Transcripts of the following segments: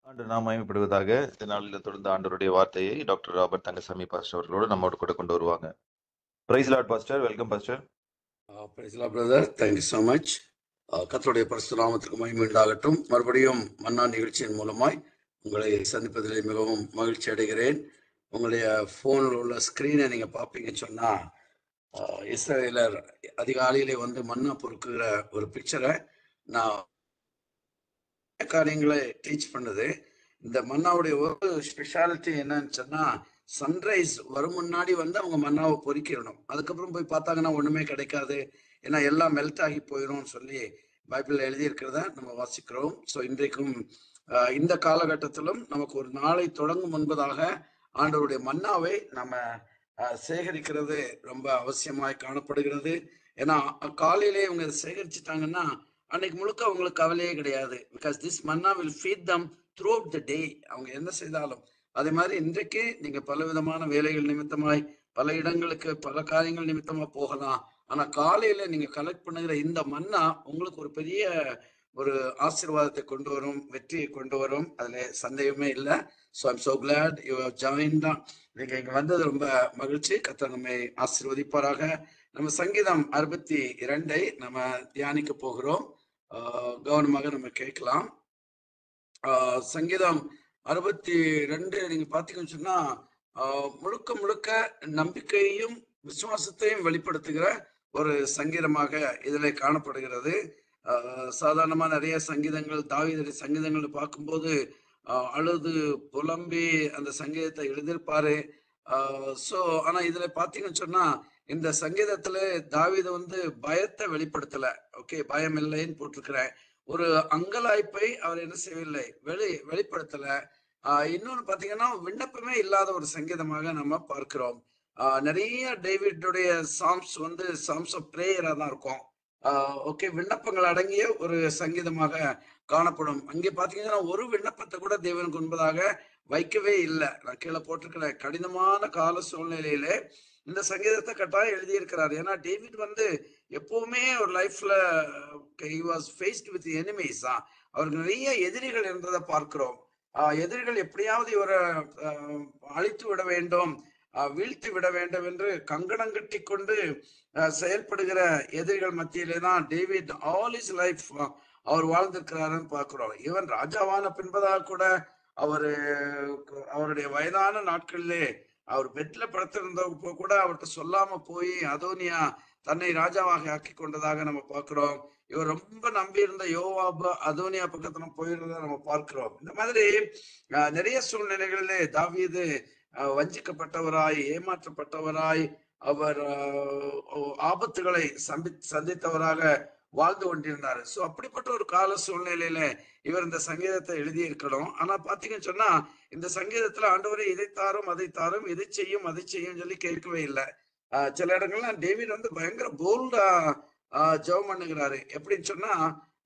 ஆண்டு நாம் மகிமைப்படுவதாக. இந்த நாளில் தொடர்ந்து ஆண்டவருடைய வார்த்தையை டாக்டர் ராபர்ட் தங்கசாமி பாஸ்டர் அவர்களோடு நம்மோடு கூட கொண்டு வருவாங்க. Praise Lord pastor. Welcome pastor. Praise Lord brother. Thank you so much. கர்த்தருடைய பரிசுத்த நாமத்துக்கு மகிமை உண்டாகட்டும். மறுபடியும் மன்னா நிகழ்ச்சியின் மூலமாய் உங்களை சந்திப்பதில் மிகவும் மகிழ்ச்சி அடைகிறேன். உங்களுடைய ஃபோனில் உள்ள ஸ்க்ரீனை நீங்கள் பார்ப்பீங்கன்னு சொன்னால் இஸ்ரவேலர் அதிகாலையிலே வந்து மன்னா பொறுக்குகிற ஒரு பிக்சரை நான் காரியங்களை டீச் பண்ணுது. இந்த மன்னாவுடைய ஒரு ஸ்பெஷாலிட்டி என்னன்னு சொன்னால், சன்ரைஸ் வரும் முன்னாடி வந்து அவங்க மன்னாவை பொறிக்கிடணும். அதுக்கப்புறம் போய் பார்த்தாங்கன்னா ஒன்றுமே கிடைக்காது, ஏன்னா எல்லாம் மெல்ட் ஆகி போயிடும்னு சொல்லி பைபிளில் எழுதியிருக்கிறத நம்ம வாசிக்கிறோம். ஸோ இன்றைக்கும் இந்த காலகட்டத்திலும் நமக்கு ஒரு நாளை தொடங்கும் முன்பதாக ஆண்டவருடைய மன்னாவை நம்ம சேகரிக்கிறது ரொம்ப அவசியமாய் காணப்படுகிறது. ஏன்னா காலையிலே இவங்க சேகரிச்சுட்டாங்கன்னா அன்னைக்கு முழுக்க அவங்களுக்கு கவலையே கிடையாது. Because this manna will feed them throughout the day. அவங்க என்ன செய்தாலும் அதே மாதிரி இன்றைக்கு நீங்க பல விதமான வேலைகள் நிமித்தமாய் பல இடங்களுக்கு பல காரியங்கள் நிமித்தமா போகலாம். ஆனா காலையில நீங்க கலெக்ட் பண்ணுகிற இந்த மன்னா உங்களுக்கு ஒரு பெரிய ஒரு ஆசீர்வாதத்தை கொண்டு வரும், வெற்றியை கொண்டு வரும். அதுல சந்தேகமே இல்லை. So I'm so glad you have joined. நீங்க இங்க வந்தது ரொம்ப மகிழ்ச்சி. கர்த்தர் நம்மை ஆசீர்வதிப்பாராக. நம்ம சங்கீதம் 62 நம்ம தியானிக்க போகிறோம். கவனமாக நம்ம கேட்கலாம். சங்கீதம் 62 நீங்க பாத்தீங்கன்னு சொன்னா முழுக்க முழுக்க நம்பிக்கையையும் விசுவாசத்தையும் வெளிப்படுத்துகிற ஒரு சங்கீதமாக இதுல காணப்படுகிறது. சாதாரணமா நிறைய சங்கீதங்கள், தாவீதுடைய சங்கீதங்கள் பார்க்கும்போது அழுது புலம்பி அந்த சங்கீதத்தை எழுதியிருப்பாரு. ஸோ ஆனா இதுல பாத்தீங்கன்னு சொன்னா இந்த சங்கீதத்துல தாவீது வந்து பயத்தை வெளிப்படுத்தல. ஓகே, பயம் இல்லைன்னு போட்டிருக்கிறேன். ஒரு அங்கலாய்ப்பை அவர் என்ன செய்யவில்லை, வெளிப்படுத்தல. இன்னொன்னு பாத்தீங்கன்னா விண்ணப்பமே இல்லாத ஒரு சங்கீதமாக நம்ம பார்க்கிறோம். நிறைய டேவிட்டுடைய சாம்ஸ் வந்து சாம்ஸ் ஆஃப் பிரேயரா தான் இருக்கும். ஓகே, விண்ணப்பங்கள் அடங்கிய ஒரு சங்கீதமாக காணப்படும். அங்கே பாத்தீங்கன்னா ஒரு விண்ணப்பத்தை கூட தேவனுக்கு முன்பதாக வைக்கவே இல்லை. நான் கீழே போட்டிருக்கிற கடினமான கால சூழ்நிலையிலே இந்த சங்கீதத்தை கட்டாயம் எழுதியிருக்கிறார். ஏன்னா டேவிட் வந்து எப்பவுமே ஒரு லைஃப்ல he was faced with enemies. அவருக்கு நிறைய எதிரிகள் இருந்ததை பார்க்கிறோம். எதிரிகள் எப்படியாவது இவரை அழித்து விட வேண்டும், வீழ்த்தி விட வேண்டும் என்று கங்கணம் கட்டி கொண்டு செயல்படுகிற எதிரிகள் மத்தியிலே தான் டேவிட் ஆல் இஸ் லைஃப் அவர் வாழ்ந்திருக்கிறாருன்னு பார்க்கிறோம். ஈவன் ராஜாவான பின்பதாக கூட அவருடைய வயதான நாட்களிலே அவர் பெட்ல படுத்திருந்தப்போ கூட அவர்கிட்ட சொல்லாம போய் அதோனியா தன்னை ராஜாவாக ஆக்கி கொண்டதாக நம்ம பார்க்கிறோம். இவர் ரொம்ப நம்பி இருந்த யோவாபு அதோனியா பக்கத்துல போயிருந்ததை நம்ம பார்க்கிறோம். இந்த மாதிரி நிறைய சூழ்நிலைகளிலே தாவீது வஞ்சிக்கப்பட்டவராய், ஏமாற்றப்பட்டவராய், அவர் ஆபத்துகளை சந்தித்தவராக வாழ்ந்து கொண்டிருந்தாரு. ஸோ அப்படிப்பட்ட ஒரு கால சூழ்நிலையில இவர் இந்த சங்கீதத்தை எழுதி இருக்கணும். ஆனா பாத்தீங்கன்னு சொன்னா இந்த சங்கீதத்துல ஆண்டவரே இதை தாரும் அதை தாரும், இதை செய்யும் அதை செய்யும் சொல்லி கேட்கவே இல்லை. சில இடங்கள்ல டேவிட் வந்து பயங்கர போல்டா ஜெபம் பண்ணுகிறாரு. எப்படின்னு சொன்னா,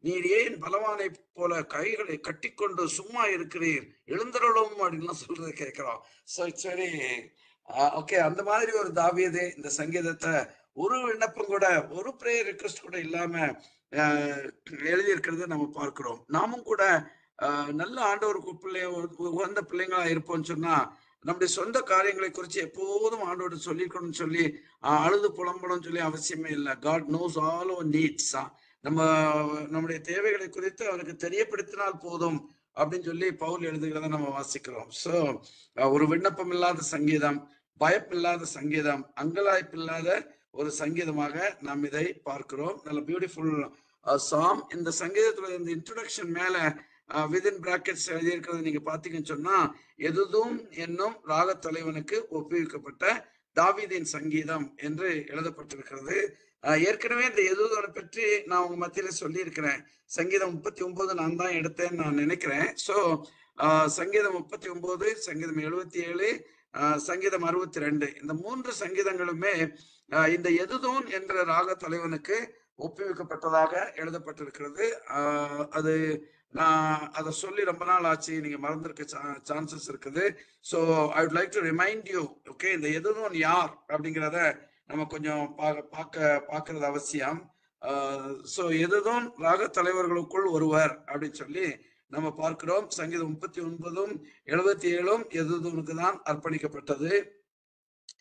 நீர் ஏன் பலவானை போல கைகளை கட்டிக்கொண்டு சும்மா இருக்கிறீர், எழுந்தருளும் அப்படின்லாம் சொல்றது கேட்கிறோம். So it's very okay. அந்த மாதிரி ஒரு தாவீது இந்த சங்கீதத்தை ஒரு விண்ணப்பம் கூட, ஒரு ப்ரேயர் ரிக்வெஸ்ட் கூட இல்லாம எழுதியிருக்கிறத நம்ம பார்க்கிறோம். நாமும் கூட நல்ல ஆண்டவருக்கு உகந்த பிள்ளைங்களா இருப்போம்னு சொன்னா நம்முடைய சொந்த காரியங்களை குறித்து எப்போதும் ஆண்டோடு சொல்லிக்கணும்னு சொல்லி அழுது புலம்பணும்னு சொல்லி அவசியமே இல்லை. God knows all our needs. நம்முடைய தேவைகளை குறித்து அவருக்கு தெரியப்படுத்தினால் போதும் அப்படின்னு சொல்லி பவுல் எழுதுகிறத நம்ம வாசிக்கிறோம். ஸோ ஒரு விண்ணப்பம் இல்லாத சங்கீதம், பயம் இல்லாத சங்கீதம், அங்கலாய்ப்பு இல்லாத ஒரு சங்கீதமாக நாம் இதை பார்க்கிறோம். நல்ல பியூட்டிஃபுல் சாம். இந்த சங்கீதத்துல இந்த இன்ட்ரோடக்ஷன் மேல விதின் பிராக்கெட்ஸ் எழுதியிருக்கிறது நீங்க பாத்தீங்கன்னு சொன்னா, எதுதும் என்னும் ராக தலைவனுக்கு ஒப்புவிக்கப்பட்ட தாவீதின் சங்கீதம் என்று எழுதப்பட்டிருக்கிறது. ஏற்கனவே இந்த எதுதனை பற்றி நான் உங்க மத்தியில சொல்லி இருக்கிறேன். சங்கீதம் 39 நான் தான் எடுத்தேன்னு நான் நினைக்கிறேன். ஸோ சங்கீதம் 39, சங்கீதம் 77, சங்கீதம் 62 இந்த 3 சங்கீதங்களுமே இந்த எதுதோன் என்ற ராக தலைவனுக்கு ஒப்புவிக்கப்பட்டதாக எழுதப்பட்டிருக்கிறது. அது நான் அதை சொல்லி ரொம்ப நாள் ஆச்சு, நீங்க மறந்துருக்க சான்சஸ் இருக்குது. So I would like to remind you. Okay, இந்த எதுதோன் யார் அப்படிங்கிறத நம்ம கொஞ்சம் பார்க்கறது அவசியம். ஸோ எதுதோன் ராக தலைவர்களுக்குள் ஒருவர் அப்படின்னு சொல்லி நம்ம பார்க்கிறோம். சங்கீதம் 39 77 எதுதூனுக்கு தான் அர்ப்பணிக்கப்பட்டது.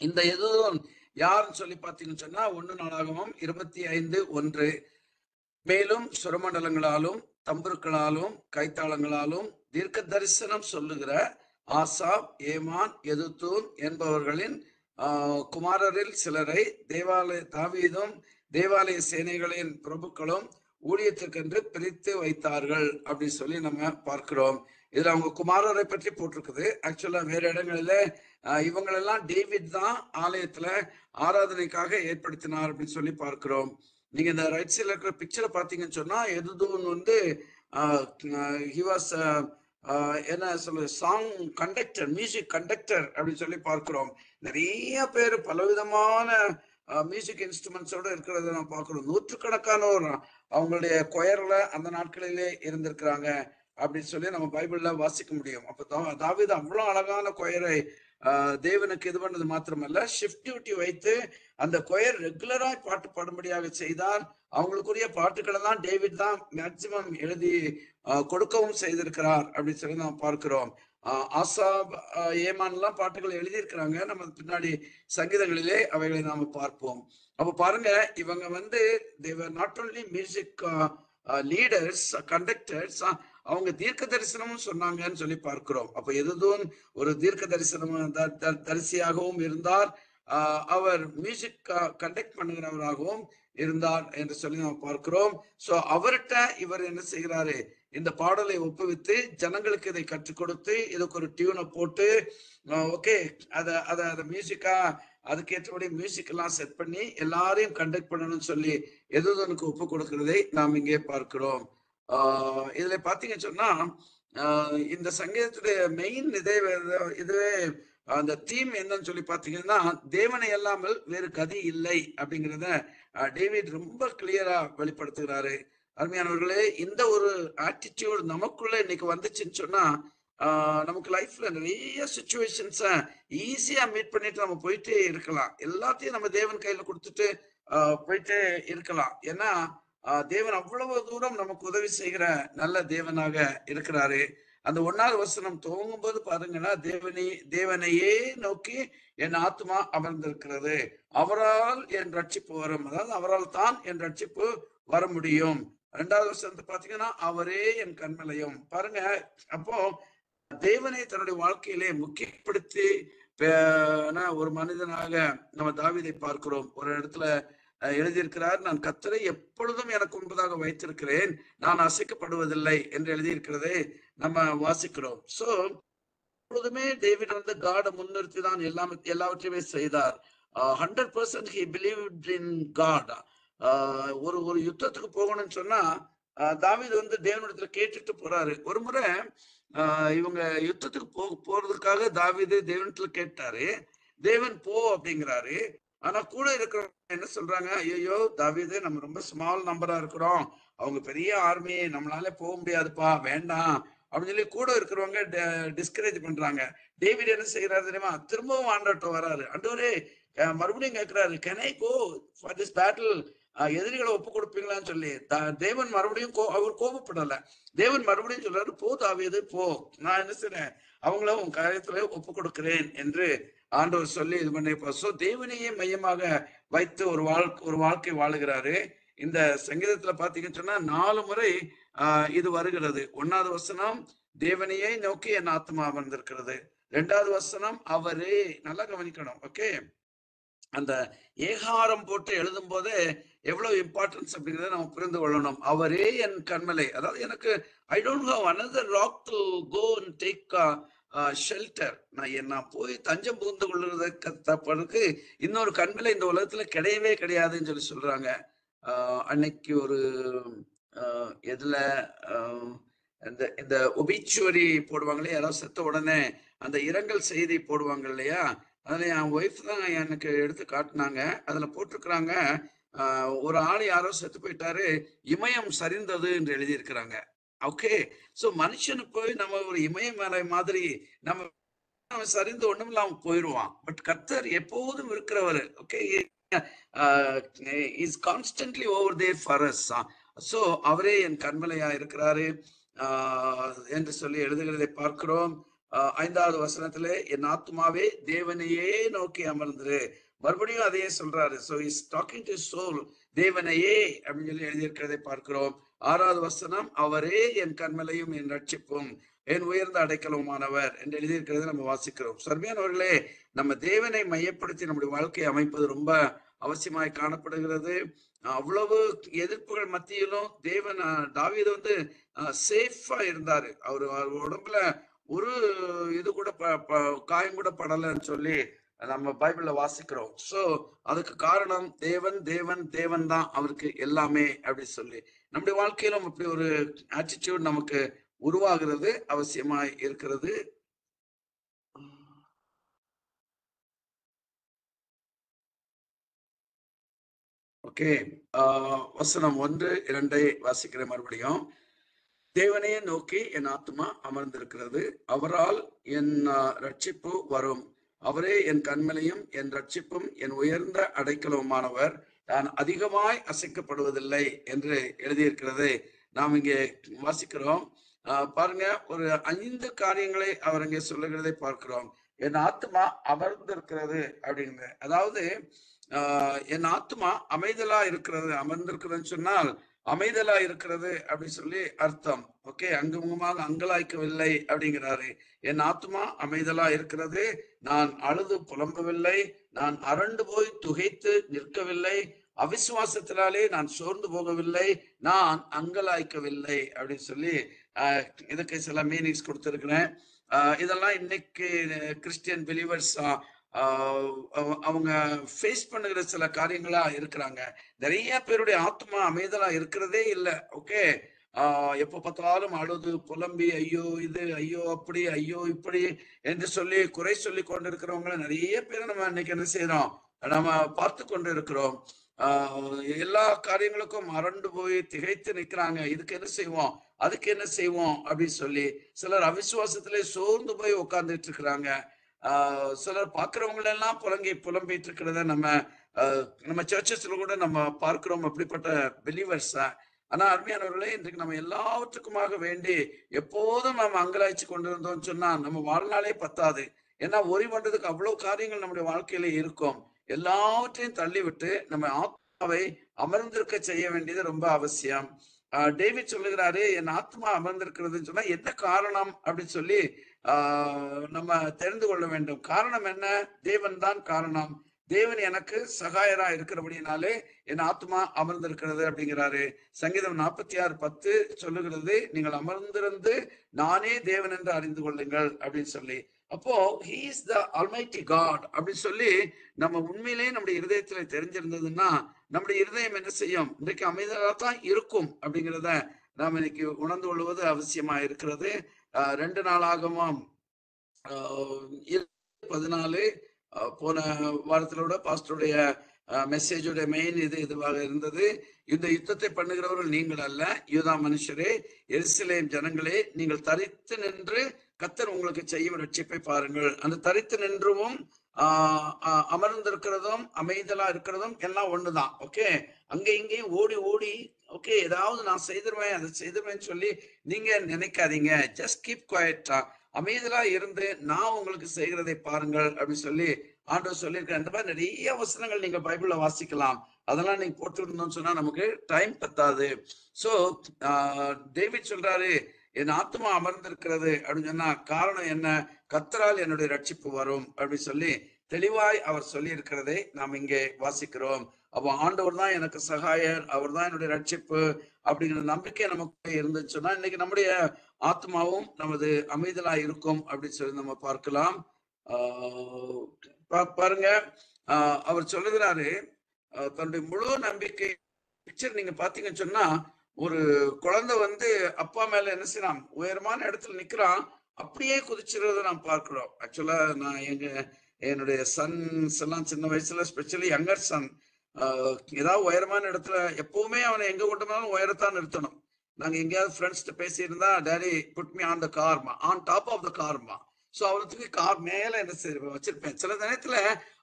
இந்த எதுதூன் யாருன்னு சொல்லி பார்த்தீங்கன்னு சொன்னா 1 நாளாகமம் 25:1. மேலும் சுரமண்டலங்களாலும் தம்புருக்களாலும் கைத்தாளங்களாலும் தீர்க்க தரிசனம் சொல்லுகிற ஆசாப், ஏமான், எதுத்தூன் என்பவர்களின் குமாரரில் சிலரை தாவீதும் தேவாலய சேனைகளின் பிரபுக்களும் ஊழியத்திற்கென்று பிரித்து வைத்தார்கள் அப்படின்னு சொல்லி நம்ம பார்க்கிறோம். இதுல அவங்க குமாரரை பற்றி போட்டிருக்குது. ஆக்சுவலா வேற இடங்களில இவங்களெல்லாம் டேவிட் தான் ஆலயத்துல ஆராதனைக்காக ஏற்படுத்தினார் அப்படின்னு சொல்லி பார்க்கிறோம். நீங்க இந்த ரைட் சைட்ல இருக்கிற பிக்சரை பார்த்தீங்கன்னு சொன்னா எதுதூன் வந்து ஹி வாஸ் என்ன சொல்ல சாங் கண்டக்டர், மியூசிக் கண்டக்டர் அப்படின்னு சொல்லி பார்க்கிறோம். நிறைய பேர் பலவிதமான மியூசிக் இன்ஸ்ட்ருமெண்ட்ஸோட இருக்கிறத நான் பார்க்கிறோம். நூற்றுக்கணக்கானோர் அவங்களுடைய கொயர்ல அந்த நாட்களிலே இருந்திருக்கிறாங்க அப்படின்னு சொல்லி நம்ம பைபிள்ல வாசிக்க முடியும். அப்ப தாவீது அவ்வளவு அழகான கொயரை தேவனுக்கு இது பண்ணது மாத்திரமல்ல, ஷிஃப்ட் டியூட்டி வைத்து அந்த கொயர் ரெகுலராய் பாட்டு பாடும்படியாக செய்தார். அவங்களுக்குரிய பாட்டுக்களை எல்லாம் டேவிட் தான் மேக்சிமம் எழுதி கொடுக்கவும் செய்திருக்கிறார் அப்படின்னு சொல்லி நாம் பார்க்கிறோம். ஆசாப், ஏமான் எல்லாம் பாட்டுகள் எழுதியிருக்கிறாங்க. நம்ம பின்னாடி சங்கீதங்களிலே அவைகளை நாம பார்ப்போம். அப்ப பாருங்க, இவங்க வந்து they are not only music leaders, conductors, அவங்க தீர்க்க தரிசனமும் சொன்னாங்கன்னு சொல்லி பார்க்கிறோம். அப்ப எதுதூன் ஒரு தீர்க்க தரிசனம் தரிசியாகவும் இருந்தார். அவர் மியூசிக் கண்டக்ட் பண்ணுகிறவராகவும் இருந்தார் என்று சொல்லி நாம் பார்க்கிறோம். சோ அவர்கிட்ட இவர் என்ன செய்கிறாரு, இந்த பாடலை ஒப்புவித்து ஜனங்களுக்கு இதை கற்றுக் கொடுத்து இதுக்கு ஒரு டியூனை போட்டு ஓகே அத மியூசிக்கா அதுக்கேற்றபடி மியூசிக் எல்லாம் செட் பண்ணி எல்லாரையும் கண்டக்ட் பண்ணணும்னு சொல்லி எதுதனுக்கு ஒப்பு கொடுக்கிறதை நாம் இங்கே பார்க்கிறோம். இதுல பாத்தீங்கன்னு சொன்னா இந்த சங்கீதத்துடைய மெயின் இதுவே அந்த தீம் என்னன்னு சொல்லி பாத்தீங்கன்னா, தேவனை இல்லாமல் வேறு கதி இல்லை அப்படிங்கிறத டேவிட் ரொம்ப கிளியரா வெளிப்படுத்துகிறாரு. அருமையானவர்களே, இந்த ஒரு ஆட்டிடியூட் நமக்குள்ள இன்னைக்கு வந்துச்சுன்னு சொன்னா நமக்கு லைஃப்ல நிறைய சுச்சுவேஷன்ஸ ஈஸியா மீட் பண்ணிட்டு நம்ம போயிட்டே இருக்கலாம். எல்லாத்தையும் நம்ம தேவன் கையில கொடுத்துட்டு போயிட்டே இருக்கலாம். ஏன்னா தேவன் அவ்வளவு தூரம் நமக்கு உதவி செய்கிற நல்ல தேவனாக இருக்கிறாரு. அந்த 1வது வசனம் துவங்கும் போது பாருங்கன்னா, தேவனையே நோக்கி என் ஆத்மா அமர்ந்திருக்கிறது, அவரால் என் ரட்சிப்பு வரும். அதாவது அவரால் தான் என் ரட்சிப்பு வர முடியும். 2வது வசனத்தை பாத்தீங்கன்னா, அவரே என் கண்மலையும். பாருங்க, அப்போ தேவனை தன்னுடைய வாழ்க்கையிலே முக்கியப்படுத்தி ஒரு மனிதனாக நம்ம தாவீதை பார்க்கிறோம். ஒரு இடத்துல எழுதியிருக்கிறார், நான் கர்த்தரை எப்பொழுதும் எனக்கு முன்பதாக வைத்திருக்கிறேன், நான் அசைக்கப்படுவதில்லை என்று எழுதியிருக்கிறதை நம்ம வாசிக்கிறோம். சோ எப்பொழுதுமே டேவிட் வந்து காடை முன்னிறுத்தி தான் எல்லாவற்றையுமே செய்தார். 100% he believed in God. ஒரு யுத்தத்துக்கு போகணும்னு சொன்னா தாவீது வந்து தேவனிடத்துல கேட்டுட்டு போறாரு. ஒரு முறை இவங்க யுத்தத்துக்கு போறதுக்காக தாவீது தேவனிடத்துல கேட்டாரு. தேவன் போ அப்படிங்கிறாரு. ஆனா கூட இருக்கிறவங்க என்ன சொல்றாங்க, ஐயோ தாவீது, நம்ம ரொம்ப ஸ்மால் நம்பரா இருக்கிறோம், அவங்க பெரிய ஆர்மி, நம்மளால போக முடியாதுப்பா, வேண்டாம் அப்படின்னு சொல்லி கூட இருக்கிறவங்க டிஸ்கரேஜ் பண்றாங்க. டேவிட் என்ன செய்யறாரு தெரியுமா, திரும்பவும் ஆண்டவர்கிட்ட வராரு. ஆண்டவரே மறுபடியும் கேட்கிறாரு, can I go for this battle, எதிரிகளை ஒப்பு கொடுப்பீங்களான்னு சொல்லி. தேவன் மறுபடியும் அவர் கோபப்படல. தேவன் மறுபடியும் சொல்றாரு, போ தாவீது போ, நான் என்ன செய்றேன், அவங்கள உன் காரியத்துல ஒப்பு கொடுக்கிறேன் என்று ஆண்டவர் சொல்லி இது பண்ணிருப்பார். சோ தேவனையே மையமாக வைத்து ஒரு வாழ்க்கை வாழுகிறாரு. இந்த சங்கீதத்துல பாத்தீங்கன்னு சொன்னா 4 முறை இது வருகிறது. 1வது வசனம், தேவனையே நோக்கி என் ஆத்மா அமர்ந்திருக்கிறது. 2வது வசனம், அவரே, நல்லா கவனிக்கணும், ஓகே, அந்த ஏகாரம் போட்டு எழுதும் போதே எவ்வளவு இம்பார்ட்டன்ஸ் அப்படிங்கிறத நம்ம புரிந்து கொள்ளணும். அவரே என் கண்மலை, அதாவது எனக்கு I don't have another rock to go and take shelter, நான் போய் தஞ்சம் புகுந்து கொள்ளுறதுக்கு இன்னொரு கண்மலை இந்த உலகத்துல கிடையவே கிடையாதுன்னு சொல்லி சொல்றாங்க. அன்னைக்கு ஒரு எதுல இந்த ஒபிச்சுவரி போடுவாங்களே, யாராவது செத்த உடனே அந்த இரங்கல் செய்தி போடுவாங்க இல்லையா, அதுல என் ஒய்ஃப் தான் எனக்கு எடுத்து காட்டினாங்க. அதுல போட்டிருக்கிறாங்க, ஒரு ஆள் யாரோ செத்து போயிட்டாரு, இமயம் சரிந்தது என்று எழுதியிருக்கிறாங்க. ஓகே, சோ மனுஷனுக்கு போய் நம்ம ஒரு இமயமலை மாதிரி நம்ம சரிந்து ஒண்ணும் இல்லாம போயிடுவான். பட் கர்த்தர் எப்போதும் இருக்கிறவர். Okay, is constantly over there for us. So அவரே என் கண்மலையா இருக்கிறாரு. என்று சொல்லி எழுதுகிறதை பார்க்கிறோம். 5வது வசனத்திலே என் ஆத்மாவே தேவனையே நோக்கி அமர்ந்துரு. மறுபடியும் அதையே சொல்றாரு. So he's talking to his soul. தேவனையே அப்படின்னு சொல்லி எழுதியிருக்கிறதை பார்க்கிறோம். 6வது வசனம் அவரே என் கன்மலையும் என் ரட்சிப்பும் என் உயர்ந்த அடைக்கலமானவர் என்று எழுதியிருக்கிறதை நம்ம வாசிக்கிறோம். சர்மையானவர்களே, நம்ம தேவனை மையப்படுத்தி நம்முடைய வாழ்க்கையை அமைப்பது ரொம்ப அவசியமாய் காணப்படுகிறது. அவ்வளவு எதிர்ப்புகள் மத்தியிலும் தேவன் தாவீது வந்து சேஃபா இருந்தாரு. அவர் உடம்புல ஒரு இது கூட காயம் கூட படலன்னு சொல்லி நம்ம பைபிள்ல வாசிக்கிறோம். சோ அதுக்கு காரணம் தேவன் தேவன் தேவன் தான் அவருக்கு எல்லாமே அப்படி சொல்லி நம்முடைய வாழ்க்கையிலும் அப்படி ஒரு ஆட்டிடியூட் நமக்கு உருவாகிறது அவசியமாய் இருக்கிறது. ஓகே, வசனம் 1, 2 வாசிக்கிற மறுபடியும். தேவனையே நோக்கி என் ஆத்மா அமர்ந்திருக்கிறது, அவரால் என் ரட்சிப்பு வரும். அவரே என் கன்மலையும் என் ரட்சிப்பும் என் உயர்ந்த அடைக்கலமானவர், நான் அதிகமாய் அசைக்கப்படுவதில்லை என்று எழுதியிருக்கிறது நாம் இங்கே வாசிக்கிறோம். பாருங்க, ஒரு 5 காரியங்களை அவர் இங்கே சொல்லுகிறதை பார்க்கிறோம். என் ஆத்மா அமர்ந்திருக்கிறது அப்படின்னு, அதாவது என் ஆத்மா அமைதலா இருக்கிறது. அமர்ந்திருக்கிறதுன்னு சொன்னால் அமைதலா இருக்கிறது அப்படின்னு சொல்லி அர்த்தம். ஓகே, அங்குமுகமாக அங்கலாய்க்கவில்லை அப்படிங்கிறாரு. என் ஆத்மா அமைதலா இருக்கிறது, நான் அழுது புலம்பவில்லை, நான் அரண்டு போய் துகைத்து நிற்கவில்லை, அவிசுவாசத்தினாலே நான் சோர்ந்து போகவில்லை, நான் அங்கலாய்க்கவில்லை அப்படின்னு சொல்லி இதுக்கு சில மீனிங்ஸ் கொடுத்திருக்கிறேன். இதெல்லாம் இன்னைக்கு கிறிஸ்டியன் பிலீவர்ஸ் அவங்க ஃபேஸ் பண்ணுகிற சில காரியங்களா இருக்கிறாங்க. நிறைய பேருடைய ஆத்மா அமைதலா இருக்கிறதே இல்லை. ஓகே, எப்ப பார்த்தாலும் அழுது புலம்பி ஐயோ இது ஐயோ அப்படி ஐயோ இப்படி என்று சொல்லி குறை சொல்லி கொண்டு இருக்கிறவங்களை நிறைய பேரை நம்ம இன்னைக்கு என்ன செய்யறோம், நம்ம பார்த்து கொண்டு இருக்கிறோம். எல்லா காரியங்களுக்கும் அரண்டு போய் திகைத்து நிற்கிறாங்க. இதுக்கு என்ன செய்வோம், அதுக்கு என்ன செய்வோம் அப்படின்னு சொல்லி சிலர் அவிசுவாசத்திலே சோர்ந்து போய் உட்கார்ந்துட்டு இருக்கிறாங்க. சிலர் பார்க்கிறவங்களெல்லாம் புலம்பிட்டு இருக்கிறத நம்ம சர்ச்சஸ்ல கூட நம்ம பார்க்கிறோம், அப்படிப்பட்ட பிலீவர்ஸ். ஆனா அருமையானவர்களே, இன்றைக்கு நம்ம எல்லாவற்றுக்குமாக வேண்டி எப்போதும் நம்ம அங்கலாய்ச்சி கொண்டிருந்தோம்னு சொன்னா நம்ம வாழ்நாளே பத்தாது. ஏன்னா ஒரி பண்றதுக்கு அவ்வளவு காரியங்கள் நம்முடைய வாழ்க்கையில இருக்கும். எல்லாவற்றையும் தள்ளிவிட்டு நம்ம ஆத்மாவை அமர்ந்திருக்க செய்ய வேண்டியது ரொம்ப அவசியம். டேவிட் சொல்லுகிறாரு, என் ஆத்மா அமர்ந்திருக்கிறதுன்னு சொன்னா என்ன காரணம் அப்படின்னு சொல்லி நம்ம தெரிந்து கொள்ள வேண்டும். காரணம் என்ன? தேவன் தான் காரணம். தேவன் எனக்கு சகாயரா இருக்கிறபடினாலே என் ஆத்மா அமர்ந்திருக்கிறது அப்படிங்கிறாரு. சங்கீதம் 46:10 சொல்லுகிறது, நீங்கள் அமர்ந்திருந்து நானே தேவன் என்று அறிந்து கொள்ளுங்கள் அப்படின்னு சொல்லி. அப்போ he is the almighty God அப்படின்னு சொல்லி நம்ம உண்மையிலேயே நம்முடைய இருதயத்துல தெரிஞ்சிருந்ததுன்னா நம்முடைய இருதயம் என்ன செய்யும், இன்றைக்கு அமைதியாக தான் இருக்கும் அப்படிங்கிறத நாம் இன்னைக்கு உணர்ந்து கொள்வது அவசியமா இருக்கிறது. 2 நாளாகமும் 14 போன வாரத்திலோட பாஸ்டருடைய மெசேஜோட மெயின் இதுவாக இருந்தது. இந்த யுத்தத்தை பண்ணுகிறவர்கள் நீங்கள் அல்ல, யூதா மனுஷரே, எருசலேம் ஜனங்களே, நீங்கள் தரித்து நின்று கர்த்தர் உங்களுக்கு செய்யும் ரட்சிப்பை பாருங்கள். அந்த தரித்து நின்றும் அமர்ந்திருக்கிறதும் அமைதலா இருக்கிறதும் எல்லாம் ஒண்ணுதான். ஓகே, அங்க இங்கேயும் ஓடி ஓடி ஓகே ஏதாவது நான் செய்திருவேன் அதை செய்திருவேன்னு சொல்லி நீங்க நினைக்காதீங்க. ஜஸ்ட் கீப் குவைட்டா, அமைதலா இருந்து நான் உங்களுக்கு செய்கிறதை பாருங்கள் அப்படின்னு சொல்லி ஆண்டவர் சொல்லியிருக்க. இந்த மாதிரி நிறைய வசனங்கள் நீங்க பைபிள்ல வாசிக்கலாம். அதெல்லாம் நீங்க போட்டுருந்தோம்னு சொன்னா நமக்கு டைம் பத்தாது. சோ டேவிட் சொல்றாரு, என் ஆத்மா அமர்ந்திருக்கிறது அப்படின்னு சொன்னா காரணம் என்ன? கர்த்தரால் என்னுடைய ரட்சிப்பு வரும் அப்படின்னு சொல்லி தெளிவாய் அவர் சொல்லி இருக்கிறதை நாம் இங்கே வாசிக்கிறோம். அப்போ ஆண்டவர் தான் எனக்கு சகாயர், அவர் தான் என்னுடைய ரட்சிப்பு அப்படிங்கிற நம்பிக்கை நமக்கு இருந்துச்சுன்னா இன்னைக்கு நம்முடைய ஆத்மாவும் நமது அமைதலா இருக்கும் அப்படின்னு சொல்லி நம்ம பார்க்கலாம். பாருங்க, அவர் சொல்லுகிறாரு தன்னுடைய முழு நம்பிக்கை பிக்சர் நீங்க பாத்தீங்கன்னு சொன்னா, ஒரு குழந்தை வந்து அப்பா மேல என்ன செய்யலாம், உயரமான இடத்துல நிக்கிறான், அப்படியே குதிச்சுறத நாம் பார்க்கிறோம். ஆக்சுவலா நான் என்னுடைய சன்ஸ் எல்லாம் சின்ன வயசுல ஸ்பெஷலி யங்கர் சன் ஏதாவது உயரமான இடத்துல எப்பவுமே அவனை எங்க கொண்டு போனாலும் உயரத்தான் நிறுத்தணும். நாங்க எங்கேயாவது ஃப்ரெண்ட்ஸ்கிட்ட பேசியிருந்தா, daddy put me on the karma, on top of the karma. So அவனுக்கு கார் மேல என்ன வச்சிருப்பேன். சில நேரத்துல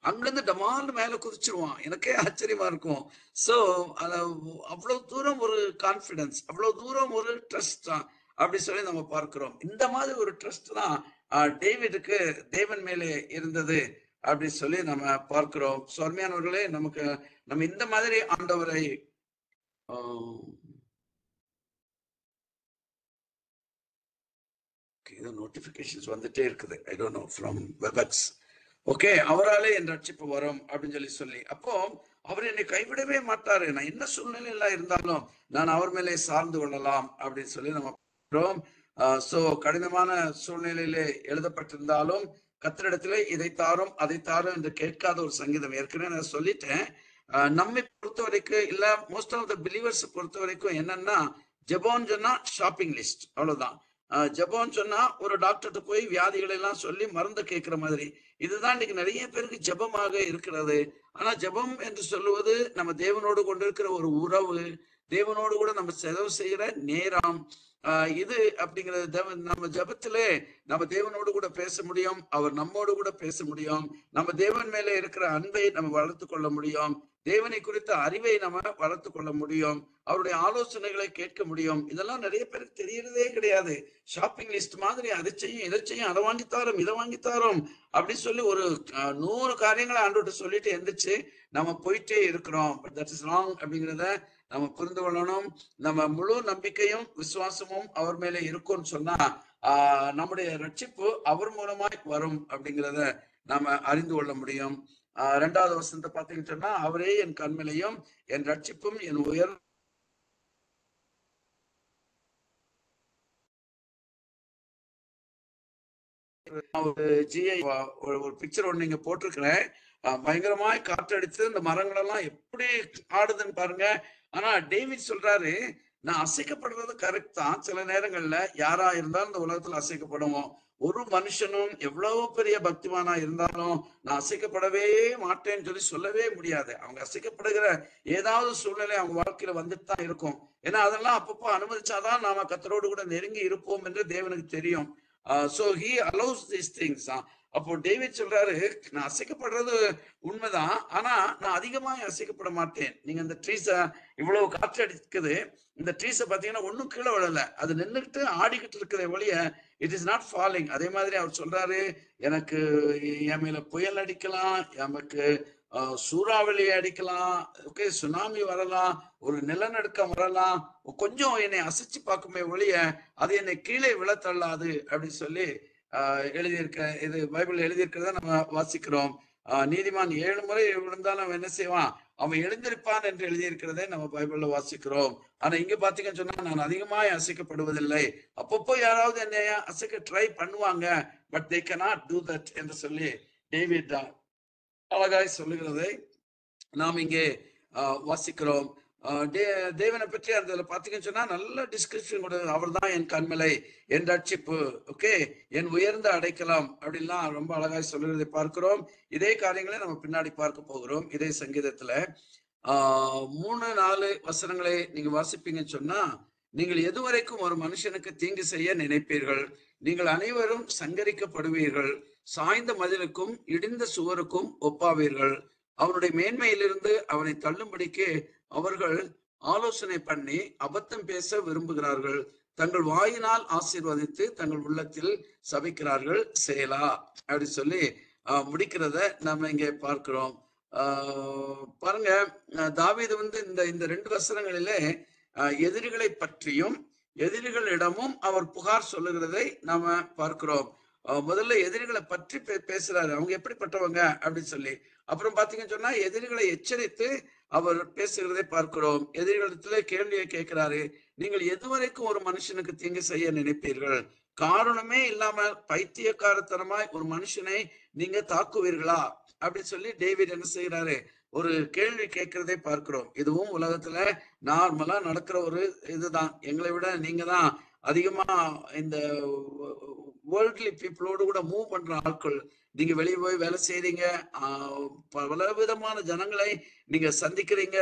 அங்கிருந்து டமால்னு மேல குதிச்சிருவான், எனக்கே ஆச்சரியமா இருக்கும். ஸோ அவ்வளவு தூரம் ஒரு கான்ஃபிடன்ஸ், அவ்வளவு தூரம் ஒரு ட்ரஸ்ட் அப்படி சொல்லி நம்ம பார்க்கிறோம். இந்த மாதிரி ஒரு ட்ரஸ்ட் தான் டேவிடுக்கு தேவன் மேலே இருந்தது அப்படி சொல்லி நம்ம பார்க்கிறோம். அருமையானவர்களே, நம்ம இந்த மாதிரி ஆண்டவரை ஏதோ நோட்டிபிகேஷன்ஸ் வந்துட்டே இருக்குது. I don't know from Webex. Okay, அவராலே என் ரட்சிப்பு வரும் அப்படின்னு சொல்லி அப்போ அவர் என்னை கைவிடவே மாட்டாரு. நான் என்ன சூழ்நிலையில இருந்தாலும் நான் அவர் மேலே சார்ந்து கொள்ளலாம் அப்படின்னு சொல்லி நம்ம பார்க்கிறோம். சோ கடினமான சூழ்நிலையிலே எழுதப்பட்டிருந்தாலும் கர்த்தரிடத்திலே இதை தாரும் அதை தாரும் என்று கேட்காத ஒரு சங்கீதம். ஏற்கனவே நான் சொல்லிட்டேன். நம்மை பொறுத்த வரைக்கும் இல்ல மோஸ்ட் ஆஃப் த பிலீவர்ஸ் பொறுத்த வரைக்கும் என்னன்னா, ஜெபம்னு சொன்னா ஷாப்பிங் லிஸ்ட், அவ்வளவுதான். ஜெபம்னு சொன்னா ஒரு டாக்டர்கிட்ட போய் வியாதிகளை எல்லாம் சொல்லி மருந்து கேட்கிற மாதிரி. இதுதான் இன்னைக்கு நிறைய பேருக்கு ஜெபமாக இருக்கிறது. ஆனா ஜெபம் என்று சொல்லுவது நம்ம தேவனோடு கொண்டிருக்கிற ஒரு உறவு, தேவனோடு கூட நம்ம செலவு செய்கிற நேரம். இது அப்படிங்கிறது நம்ம ஜெபத்திலே நம்ம தேவனோடு கூட பேச முடியும், அவர் நம்மோடு கூட பேச முடியும், நம்ம தேவன் மேலே இருக்கிற அன்பை நம்ம வளர்த்து கொள்ள முடியும், தேவனை குறித்த அறிவை நம்ம வளர்த்து கொள்ள முடியும், அவருடைய ஆலோசனைகளை கேட்க முடியும். இதெல்லாம் நிறைய பேருக்கு தெரியறதே கிடையாது. ஷாப்பிங் லிஸ்ட் மாதிரி அதை செய்யும் இதை செய்யும், அதை வாங்கித்தாரோம் இதை வாங்கித்தாரோம் அப்படி சொல்லி ஒரு 100 காரியங்களை ஆண்டோட்ட சொல்லிட்டு எந்திரிச்சு நம்ம போயிட்டே இருக்கிறோம். பட் தட் இஸ் ராங் அப்படிங்கிறத நம்ம புரிந்து கொள்ளணும். நம்ம முழு நம்பிக்கையும் விசுவாசமும் அவர் மேலே இருக்கும்னு சொன்னா நம்முடைய ரட்சிப்பு அவர் மூலமாய் வரும் அப்படிங்கிறத நாம அறிந்து கொள்ள முடியும். 2வது வசனத்தை பார்த்தீங்கன்னு சொன்னா, அவரே என் கண்மலையும் என் ரட்சிப்பும் என் உயர் ஒரு பிக்சர் ஒண்ணு நீங்க போட்டிருக்கிறேன். பயங்கரமாய் காற்றடித்து இந்த மரங்கள் எல்லாம் எப்படி ஆடுதுன்னு பாருங்க. ஆனா டேவிட் சொல்றாரு, நான் அசைக்கப்படுறது கரெக்ட் தான். சில நேரங்கள்ல யாரா இருந்தாலும் இந்த உலகத்துல அசைக்கப்படுவோம். ஒரு மனுஷனும் எவ்வளவு பெரிய பக்திமானா இருந்தாலும் நான் அசைக்கப்படவே மாட்டேன்னு சொல்லவே முடியாது. அவங்க அசைக்கப்படுகிற ஏதாவது சூழ்நிலை அவங்க வாழ்க்கையில வந்துட்டு தான் இருக்கும். ஏன்னா அதெல்லாம் அப்பப்போ அனுமதிச்சாதான் நாம கர்த்தரோடு கூட நெருங்கி இருப்போம் என்று தேவனுக்கு தெரியும். So he allows these things. அப்போ டேவிட் சொல்றாரு, நான் அசைக்கப்படுறது உண்மைதான், ஆனா நான் அதிகமாக அசைக்கப்பட மாட்டேன். நீங்க இந்த ட்ரீஸ இவ்வளவு காற்று அடிக்குது, இந்த ட்ரீஸ பாத்தீங்கன்னா ஒன்னும் கீழே விழல, அது நின்றுட்டு ஆடிக்கிட்டு இருக்கிற ஒழிய இட் இஸ் நாட் ஃபாலிங். அதே மாதிரி அவர் சொல்றாரு, எனக்கு என் மேல புயல் அடிக்கலாம், எனக்கு சூறாவளி அடிக்கலாம், ஓகே, சுனாமி வரலாம், ஒரு நிலநடுக்கம் வரலாம், கொஞ்சம் என்னை அசைச்சு பார்க்குமே ஒழிய அது என்னை கீழே விழத்தள்ளாது அப்படின்னு சொல்லி எழுதியிருக்க, இது பைபிள் எழுதியிருக்கிறத நம்ம வாசிக்கிறோம். நீதிமான் 7 முறை விழுந்தாலும் அவன் என்ன செய்வான், அவன் எழுந்திருப்பான் என்று எழுதியிருக்கிறதை நம்ம பைபிள்ல வாசிக்கிறோம். ஆனா இங்க பாத்தீங்கன்னு சொன்னா, நான் அதிகமாக அசைக்கப்படுவதில்லை. அப்பப்போ யாராவது என்னைய அசைக்க ட்ரை பண்ணுவாங்க, but they cannot do that என்று சொல்லி டேவிட் அழகாய் சொல்லுகிறதை நாம் இங்கே வாசிக்கிறோம். தேவனை பற்றி அதுல பாத்தீங்கன்னு சொன்னா நல்ல டிஸ்கிரிப்ஷன் கூட. அவர் தான் என் கண்மலை, என் ரட்சிப்பு, ஓகே, என் உயர்ந்த அடைக்கலாம் அப்படின்லாம் ரொம்ப அழகாய் சொல்லுகிறதை பார்க்கிறோம். இதே காரியங்களை நம்ம பின்னாடி பார்க்க போகிறோம். இதே சங்கீதத்துல 3-4 வசனங்களை நீங்க வாசிப்பீங்கன்னு சொன்னா, நீங்கள் எதுவரைக்கும் ஒரு மனுஷனுக்கு தீங்கு செய்ய நினைப்பீர்கள், நீங்கள் அனைவரும் சங்கரிக்கப்படுவீர்கள், சாய்ந்த மதிலுக்கும் இடிந்த சுவருக்கும் ஒப்பாவீர்கள், அவனுடைய மேன்மையிலிருந்து அவனை தள்ளும்படிக்கு அவர்கள் ஆலோசனை பண்ணி அபத்தம் பேச விரும்புகிறார்கள், தங்கள் வாயினால் ஆசீர்வதித்து தங்கள் உள்ளத்தில் சபிக்கிறார்கள், சேலா அப்படி சொல்லி முடிக்கிறத நம்ம இங்கே பார்க்கிறோம். பாருங்க, தாவீது இந்த 2 வசனங்களிலே எதிரிகளை பற்றியும் எதிரிகளிடமும் அவர் புகார் சொல்லுகிறதை நாம பார்க்கிறோம். முதல்ல எதிரிகளை பற்றி பேசுறாரு, அவங்க எப்படிப்பட்டவங்க அப்படின்னு சொல்லி. அப்புறம் பாத்தீங்கன்னு சொன்னா எதிரிகளை எச்சரித்து அவர் பேசுகிறதை பார்க்கிறோம். எதிரிகளிடத்துல கேள்வியை கேட்கிறாரு, நீங்கள் எதுவரைக்கும் ஒரு மனுஷனுக்கு தீங்கு செய்ய நினைப்பீர்கள், காரணமே இல்லாம பைத்தியக்காரத்தனமாய் ஒரு மனுஷனை நீங்க தாக்குவீர்களா அப்படின்னு சொல்லி டேவிட் என்ன செய்யறாரு, ஒரு கேள்வி கேட்கிறதை பார்க்கிறோம். இதுவும் உலகத்துல நார்மலா நடக்கிற ஒரு இதுதான். எங்களை விட நீங்க தான் அதிகமா இந்த வேர்ல்ட்லி பீப்புளோடு கூட மூவ் பண்ற ஆட்கள். நீங்க வெளியே போய் வேலை செய்றீங்க, பல விதமான ஜனங்களை நீங்க சந்திக்கிறீங்க.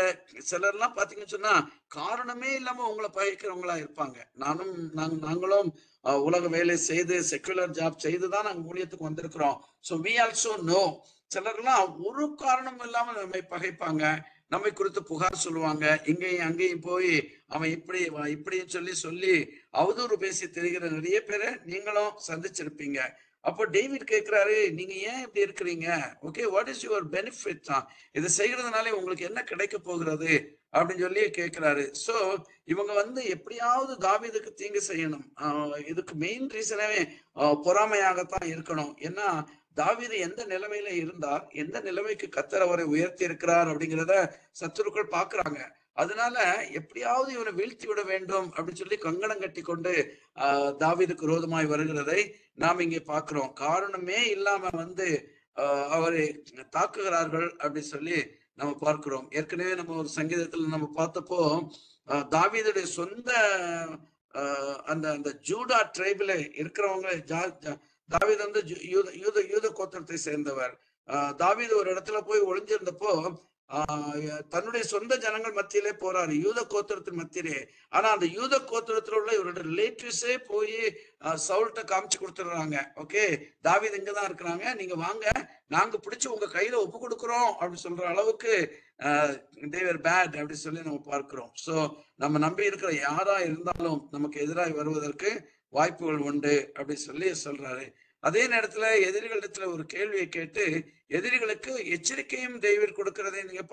சிலர்லாம் பாத்தீங்கன்னு சொன்னா காரணமே இல்லாம உங்களை பகைக்கிறவங்களா இருப்பாங்க. நாங்களும் உலக வேலை செய்து செக்குலர் ஜாப் செய்துதான் நாங்க ஊழியத்துக்கு வந்திருக்கிறோம். ஸோ வி ஆல்சோ நோ, சிலர்லாம் ஒரு காரணம் இல்லாம நம்மை பகைப்பாங்க. நம்மை குறித்து புகார் சொல்லுவாங்க. இங்கேயும் அங்கேயும் போய் அவன் இப்படி இப்படின்னு சொல்லி சொல்லி அவதூறு பேசி தெரிகிற நிறைய பேரை நீங்களும் சந்திச்சிருப்பீங்க. அப்போ டேவிட் கேட்கிறாரு, நீங்க ஏன் இப்படி இருக்கிறீங்க? Okay, what is your benefit தான், இதை செய்யறதுனால உங்களுக்கு என்ன கிடைக்க போகிறது அப்படின்னு சொல்லி கேட்கிறாரு. சோ இவங்க எப்படியாவது தாவீதுக்கு தீங்கு செய்யணும். இதுக்கு மெயின் ரீசனே பொறாமையாகத்தான் இருக்கணும். ஏன்னா தாவீது எந்த நிலைமையில இருந்தார், எந்த நிலைமைக்கு கர்த்தர் அவரை உயர்த்தி இருக்கிறார் அப்படிங்கிறத சத்துருக்கள் பாக்குறாங்க. அதனால எப்படியாவது இவனை வீழ்த்தி விட வேண்டும் அப்படின்னு சொல்லி கங்கணம் கட்டி கொண்டு தாவீதுக்கு விரோதமாய் வருகிறதை நாம் இங்கே பார்க்கிறோம். காரணமே இல்லாம அவரை தாக்குகிறார்கள் அப்படி சொல்லி நம்ம பார்க்கிறோம். ஏற்கனவே நம்ம ஒரு சங்கீதத்துல நம்ம பார்த்தப்போ தாவீதுடைய சொந்த அந்த அந்த ஜூடா ட்ரைபில இருக்கிறவங்க, தாவீது யூத கோத்திரத்தை சேர்ந்தவர். தாவீது ஒரு இடத்துல போய் ஒளிஞ்சிருந்தப்போ தன்னுடைய சொந்த ஜனங்கள் மத்தியிலே போறாரு, யூத கோத்திரத்தின் மத்தியிலே. ஆனா அந்த யூத கோத்திரத்துல உள்ள இவரோட ரிலேட்டிவ்ஸே போய் சவுல்ட்ட காமிச்சு கொடுத்துடுறாங்க. ஓகே, தாவீது இங்கதான் இருக்கிறாங்க, நீங்க வாங்க, நாங்க பிடிச்சு உங்க கையில ஒப்பு கொடுக்குறோம் அப்படின்னு சொல்ற அளவுக்கு தேவர் பேட் அப்படி சொல்லி நம்ம பார்க்கிறோம். சோ நம்ம நம்பி இருக்கிற யாரா இருந்தாலும் நமக்கு எதிராக வருவதற்கு வாய்ப்புகள் உண்டு அப்படி சொல்லி சொல்றாரு. அதே நேரத்துல எதிரிகளிடத்துல ஒரு கேள்வியை கேட்டு எதிரிகளுக்கு எச்சரிக்கையும் டேவிட் கொடுக்கிறதை நீங்க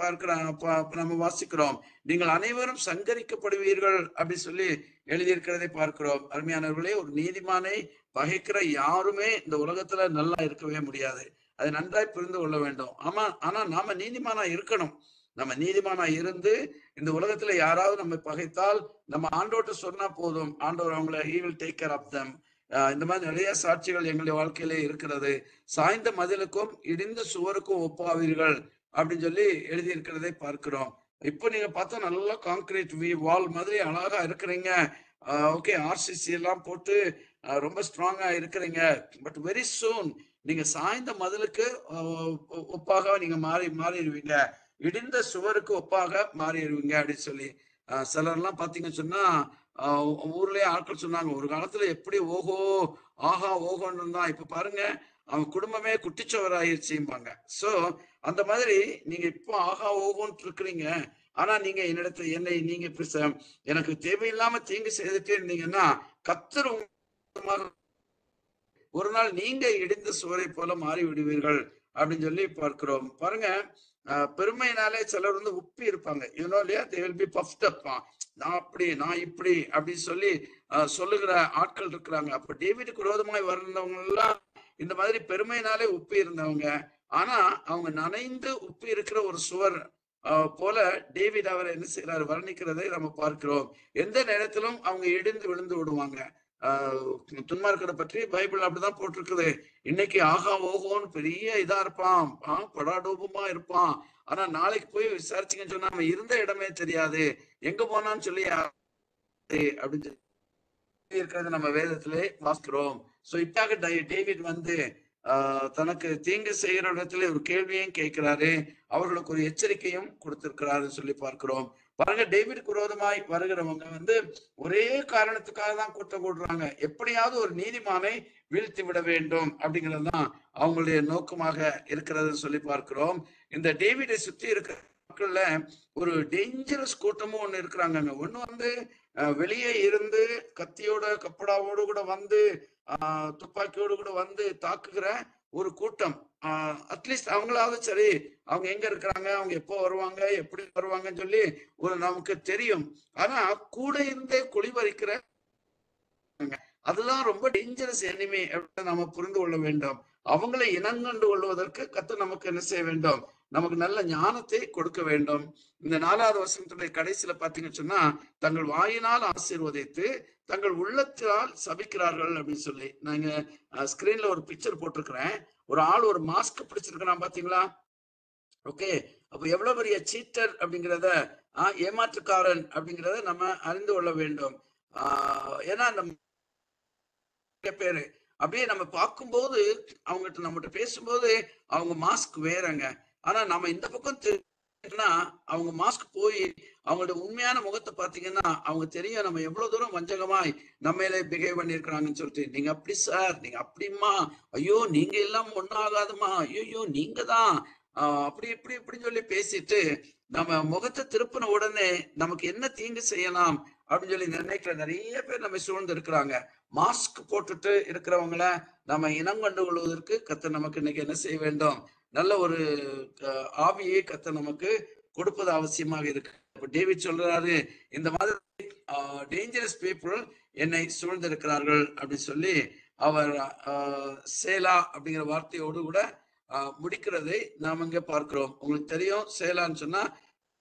நம்ம வாசிக்கிறோம். நீங்கள் அனைவரும் சங்கரிக்கப்படுவீர்கள் அப்படி சொல்லி எழுதியிருக்கிறதை பார்க்கிறோம். அருமையானவர்களே, ஒரு நீதிமானை பகைக்கிற யாருமே இந்த உலகத்துல நல்லா இருக்கவே முடியாது. அதை நன்றாய் புரிந்து கொள்ள வேண்டும். ஆனா நாம நீதிமானா இருக்கணும். நம்ம நீதிமானா இருந்து இந்த உலகத்துல யாராவது நம்ம பகைத்தால் நம்ம ஆண்டோட்ட சொன்னா போதும், ஆண்டவர் அவங்கள he will take care of them. இந்த மாதிரி நிறைய சாட்சிகள் எங்களுடைய வாழ்க்கையிலே இருக்கிறது. சாய்ந்த மதிலுக்கும் இடிந்த சுவருக்கும் ஒப்பாவீர்கள் அப்படின்னு சொல்லி எழுதி இருக்கிறதை பார்க்கிறோம். இப்போ நீங்க பார்த்தா நல்லா கான்கிரீட் வால் மாதிரி அழகா இருக்கிறீங்க. ஓகே, ஆர்சிசி எல்லாம் போட்டு ரொம்ப ஸ்ட்ராங்கா இருக்கிறீங்க. பட் வெரி சூன் நீங்க சாய்ந்த மதிலுக்கு ஒப்பாக நீங்க மாறிடுவீங்க, இடிந்த சுவருக்கு ஒப்பாக மாறிடுவீங்க அப்படின்னு சொல்லி சிலர்லாம் பாத்தீங்கன்னு சொன்னா ஊர்லயே ஆட்கள் சொன்னாங்க, ஒரு காலத்துல எப்படி ஓஹோ ஆஹா ஓஹோன்னு இருந்தான், இப்ப பாருங்க அவன் குடும்பமே குட்டிச்சவர் ஆயிடுச்சும்பாங்க. சோ அந்த மாதிரி நீங்க இப்போ ஆஹா ஓஹோன்னு இருக்கிறீங்க. ஆனா நீங்க என்னை நீங்க எனக்கு தேவையில்லாம தீங்கு செய்துட்டே இருந்தீங்கன்னா கர்த்தர் ஒரு நாள் நீங்க இடிந்த சுவரை போல மாறி விடுவீர்கள் அப்படின்னு சொல்லி பார்க்கிறோம். பாருங்க, பெருமையினாலே சிலர் உப்பி இருப்பாங்க. இல்லையா, they will be puffed up. நான் அப்படி நான் இப்படி அப்படின்னு சொல்லி சொல்லுகிற ஆட்கள் இருக்கிறாங்க. அப்ப டேவிடுக்கு விரோதமாய் வந்தவங்க எல்லாம் இந்த மாதிரி பெருமையினாலே உப்பி இருந்தவங்க. ஆனா அவங்க நனைந்து உப்பி இருக்கிற ஒரு சுவர் போல டேவிட் அவரை என்ன செய்யறாரு, வர்ணிக்கிறதை நம்ம பார்க்கிறோம். எந்த நேரத்திலும் அவங்க இடிந்து விழுந்து விடுவாங்க. துன்மார்க்கரை பற்றி பைபிள் அப்படிதான் போட்டிருக்குது. இன்னைக்கு ஆகா ஓகோன்னு பெரிய இதா இருப்பான், படாடோபமா இருப்பான். ஆனா நாளைக்கு போய் விசாரிச்சிங்கன்னு சொன்னா அவன் இருந்த இடமே தெரியாது, எங்க போனான்னு சொல்லி அப்படின்னு இருக்கிறது நம்ம வேதத்திலே வாசிக்கிறோம். சோ இப்பாக டேவிட் தனக்கு தீங்கு செய்கிற இடத்துல ஒரு கேள்வியும் கேட்கிறாரு, அவர்களுக்கு ஒரு எச்சரிக்கையும் கொடுத்திருக்கிறாரு சொல்லி பார்க்கிறோம். பாருங்க, டேவிடுக்கு விரோதமாய் வருகிறவங்க ஒரே காரணத்துக்காக தான் கூட்டம் கூடுறாங்க, எப்படியாவது ஒரு நீதிமானை வீழ்த்தி விட வேண்டும் அப்படிங்கிறதுதான் அவங்களுடைய நோக்கமாக இருக்கிறதுன்னு சொல்லி பார்க்கிறோம். இந்த டேவிடை சுத்தி இருக்கிற மக்கள்ல ஒரு டேஞ்சரஸ் கூட்டமும் ஒண்ணு இருக்கிறாங்க. ஒண்ணு வெளியே இருந்து கத்தியோட கப்படாவோடு கூட துப்பாக்கியோடு கூட தாக்குகிற ஒரு கூட்டம். அட்லீஸ்ட் அவங்களாவது சரி, அவங்க எங்க இருக்கிறாங்க, அவங்க எப்போ வருவாங்க, எப்படி வருவாங்கன்னு சொல்லி நமக்கு தெரியும். ஆனா கூட இருந்தே குழிபறிக்கிற அதுதான் ரொம்ப டேஞ்சரஸ் எனிமி அப்படின்னு நம்ம புரிந்து கொள்ள வேண்டும். அவங்களை இனங்கண்டு கொள்வதற்கு கர்த்தர் நமக்கு என்ன செய்ய வேண்டும், நமக்கு நல்ல ஞானத்தை கொடுக்க வேண்டும். இந்த 4வது வசனத்துடைய கடைசியில பாத்தீங்கன்னு சொன்னா, தங்கள் வாயினால் ஆசீர்வதித்து தங்கள் உள்ளத்தினால் சபிக்கிறார்கள் அப்படின்னு சொல்லி நாங்க ஸ்கிரீன்ல ஒரு பிக்சர் போட்டிருக்கிறேன். ஒரு ஆள் ஒரு மாஸ்க் பிடிச்சிருக்கிறான் பாத்தீங்களா? ஓகே, அப்ப எவ்வளவு பெரிய சீட்டர் அப்படிங்கிறத, ஏமாற்றுக்காரன் அப்படிங்கிறத நம்ம அறிந்து கொள்ள வேண்டும். ஏன்னா அந்த பேரு அப்படியே நம்ம பார்க்கும்போது அவங்ககிட்ட நம்மகிட்ட பேசும்போது அவங்க மாஸ்க் வேறங்க. ஆனா நம்ம இந்த பக்கம் அவங்க மாஸ்க் போய் அவங்களோட உண்மையான முகத்தை பாத்தீங்கன்னா அவங்க தெரியும் நம்ம எவ்வளவு தூரம் வஞ்சகமாய் நம்மளே பிஹேவ் பண்ணிருக்கிறாங்கன்னு சொல்லிட்டு, நீங்க அப்படி சார், நீங்க அப்படிமா, ஐயோ நீங்க எல்லாம் ஒன்னும் ஆகாதுமா, ஐயோ நீங்க தான் அப்படி இப்படி இப்படின்னு சொல்லி பேசிட்டு நம்ம முகத்தை திருப்பின உடனே நமக்கு என்ன தீங்கு செய்யலாம் அப்படின்னு சொல்லி நினைக்கிற நிறைய பேர் நம்ம சூழ்ந்து இருக்கிறாங்க. மாஸ்க் போட்டுட்டு இருக்கிறவங்கள நம்ம இனம் கண்டு கொள்வதற்கு கர்த்தர் நமக்கு இன்னைக்கு என்ன செய்ய வேண்டும்? நல்ல ஒரு ஆவியை கர்த்தர் நமக்கு கொடுப்பது அவசியமாக இருக்கு. இப்ப டேவிட் சொல்றாரு, இந்த மாதிரி டேஞ்சரஸ் பீப்புள் என்னை சூழ்ந்திருக்கிறார்கள் அப்படின்னு சொல்லி அவர் சேலா அப்படிங்கிற வார்த்தையோடு கூட முடிக்கிறதை நாம் இங்க பார்க்கிறோம். உங்களுக்கு தெரியும் சேலான்னு சொன்னா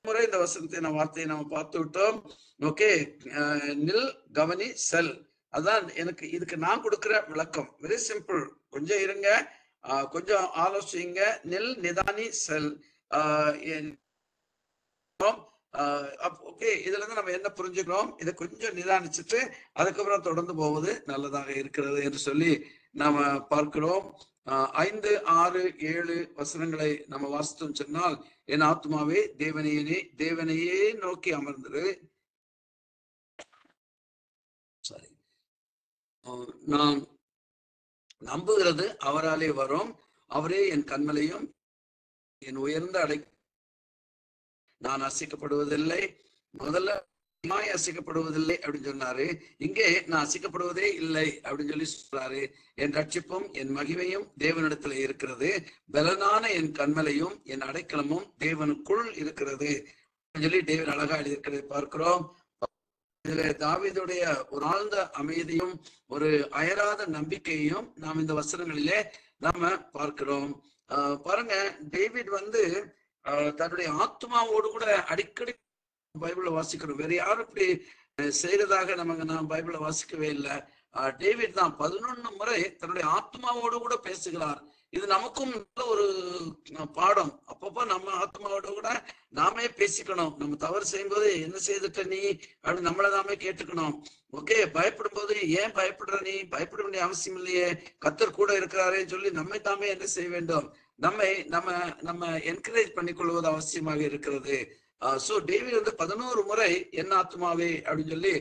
முறை இந்த வசனத்தை வார்த்தையை நம்ம பார்த்து விட்டோம். ஓகே, நில், கவனி, செல். அதான் எனக்கு இதுக்கு நான் கொடுக்கிற விளக்கம். Very simple. கொஞ்சம் இருங்க, கொஞ்சம் ஆலோசிங்க. நில், நிதானி, செல். ஓகே, இதுல இருந்து நம்ம என்ன புரிஞ்சுக்கிறோம்? இதை கொஞ்சம் நிதானிச்சுட்டு அதுக்கப்புறம் தொடர்ந்து போவது நல்லதாக இருக்கிறது என்று சொல்லி நாம பார்க்கிறோம். 5, 6, 7 வசனங்களை நம்ம வாசித்தோம் சொன்னால், என் ஆத்மாவே தேவனையே நோக்கி அமர்ந்தது. சாரி, நான் நம்புகிறது அவராலே வரும். அவரே என் கண்மலையும் என் உயர்ந்த அடை. நான் அசைக்கப்படுவதில்லை. முதல்ல அசைக்கப்படுவதில்லை அப்படின்னு சொன்னாரு. இங்கே நான் அசைக்கப்படுவதே இல்லை அப்படின்னு சொல்லி சொல்றாரு. என் ரட்சிப்பும் என் மகிமையும் தேவனிடத்துல இருக்கிறது. பலனான என் கண்மலையும் என் அடைக்கலமும் தேவனுக்குள் இருக்கிறது சொல்லி தேவன் அழகா எழுதியிருக்கிறதை பார்க்கிறோம். இதுல தாவீதுடைய ஒரு ஆழ்ந்த அமைதியும் ஒரு அயராத நம்பிக்கையும் நாம் இந்த வசனங்களிலே நாம பார்க்கிறோம். பாருங்க, டேவிட் வந்து தன்னுடைய ஆத்மாவோடு கூட அடிக்கடி பைபிள வாசிக்கிறோம். வேற யாரும் இப்படி செய்யறதாக நான் பைபிள வாசிக்கவே இல்லை. டேவிட் தான் 11 முறை தன்னுடைய ஆத்மாவோடு கூட பேசுகிறார். இது நமக்கும் ஒரு பாடம். அப்பப்போ நம்ம ஆத்மாவோட கூட நாமே பேசிக்கணும். நம்ம தவறு செய்யும் போது என்ன செய்துட்ட நீ அப்படின்னு நம்மள நாமே கேட்டுக்கணும். ஓகே, பயப்படும் போது ஏன் பயப்படுற நீ? பயப்பட வேண்டிய அவசியம் இல்லையே, கர்த்தர் கூட இருக்கிறாரேன்னு சொல்லி நம்மை தாமே என்ன செய்ய வேண்டும்? நம்ம என்கரேஜ் பண்ணிக்கொள்வது அவசியமாக இருக்கிறது. சோ டேவிட் வந்து 11 முறை என் ஆத்மாவே அப்படின்னு சொல்லி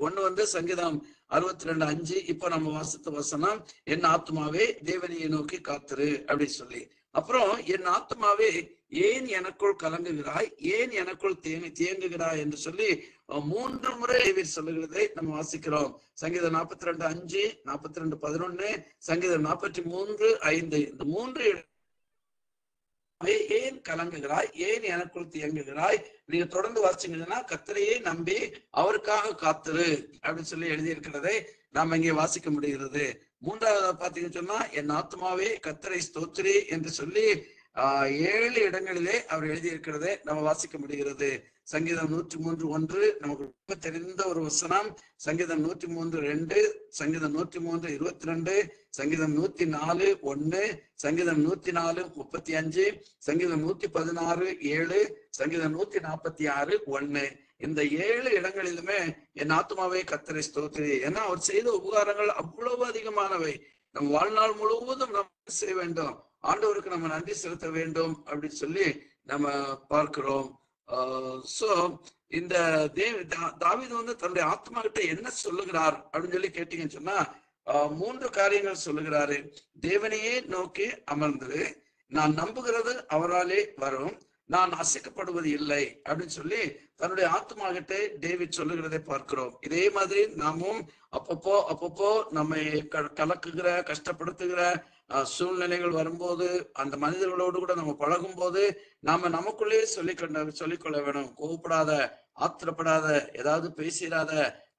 ஒண்ணு வந்து சங்கீதம் 62:5. இப்ப நம்ம வாசித்த வசனம், என் ஆத்மாவே தேவனையை நோக்கி காத்துரு அப்படின்னு சொல்லி. அப்புறம் என் ஆத்மாவே ஏன் எனக்குள் கலங்குகிறாய், ஏன் எனக்குள் தேங்குகிறாய் என்று சொல்லி 3 முறை டேவிட் சொல்லுகிறதை நம்ம வாசிக்கிறோம். சங்கீதம் 42:5, 42:11, சங்கீதம் 43:5. இந்த 3 ஏன் கலங்குகிறாய், ஏன் எனக்குள் தியங்குகிறாய்? நீங்க தொடர்ந்து வாசிச்சீங்கன்னா கர்த்தரையே நம்பி அவருக்காக காத்துரு அப்படின்னு சொல்லி எழுதியிருக்கிறதை நாம இங்கே வாசிக்க முடிகிறது. 3வது பாத்தீங்கன்னு சொன்னா, என் ஆத்மாவே கர்த்தரை ஸ்தோத்திரி என்று சொல்லி 7 இடங்களிலே அவர் எழுதியிருக்கிறதை நம்ம வாசிக்க முடிகிறது. சங்கீதம் 103:1 நமக்கு ரொம்ப தெரிந்த ஒரு வசனம். சங்கீதம் 103:2, சங்கீதம் 103:22, சங்கீதம் 104:1, சங்கீதம் 104:35, சங்கீதம் 116:7, சங்கீதம் 146:1. இந்த 7 இடங்களிலுமே என் ஆத்மாவே கர்த்தரை ஸ்தோத்திரி. ஏன்னா அவர் செய்த உபகாரங்கள் அவ்வளவு அதிகமானவை. நம் வாழ்நாள் முழுவதும் நம்ம செய்ய வேண்டும், ஆண்டவருக்கு நம்ம நன்றி செலுத்த வேண்டும் அப்படின்னு சொல்லி நம்ம பார்க்கிறோம். சோ இந்த தாவீது வந்து தன்னுடைய ஆத்மா கிட்ட என்ன சொல்லுகிறார் அப்படின்னு சொல்லி கேட்டீங்கன்னு சொன்னா, 3 காரியங்கள் சொல்லுகிறாரு. தேவனையே நோக்கி அமர்ந்தது, நான் நம்புகிறது அவராலே வரும், நான் அசைக்கப்படுவது இல்லை அப்படின்னு சொல்லி தன்னுடைய ஆத்மா கிட்ட டேவிட் சொல்லுகிறதை பார்க்கிறோம். இதே மாதிரி நாமும் அப்பப்போ நம்மை கலக்குகிற கஷ்டப்படுத்துகிற சூழ்நிலைகள் வரும்போது, அந்த மனிதர்களோடு கூட நம்ம பழகும் போது நாம நமக்குள்ளேயே சொல்லிக்கொள்ள வேணும். கோவப்படாத, ஆத்திரப்படாத, ஏதாவது பேசிடாத,